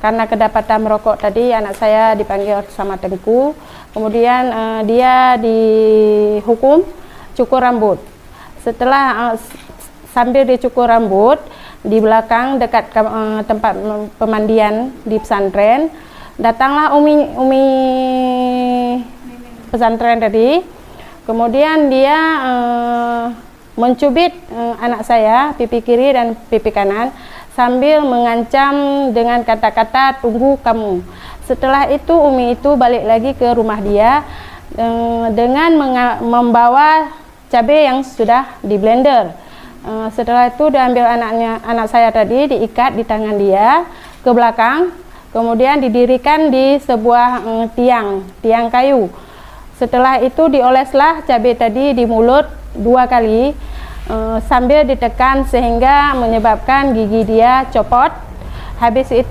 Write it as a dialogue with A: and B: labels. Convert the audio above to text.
A: karena kedapatan merokok tadi anak saya dipanggil sama Tengku. Kemudian dia dihukum cukur rambut. Setelah sambil dicukur rambut di belakang dekat tempat pemandian di pesantren, datanglah umi pesantren tadi. Kemudian dia mencubit anak saya pipi kiri dan pipi kanan sambil mengancam dengan kata-kata "tunggu kamu". Setelah itu umi itu balik lagi ke rumah dia dengan membawa cabai yang sudah di blender. Setelah itu diambil anak saya tadi, diikat di tangan dia ke belakang, kemudian didirikan di sebuah tiang kayu. Setelah itu dioleslah cabai tadi di mulut 2 kali sambil ditekan sehingga menyebabkan gigi dia copot. Habis itu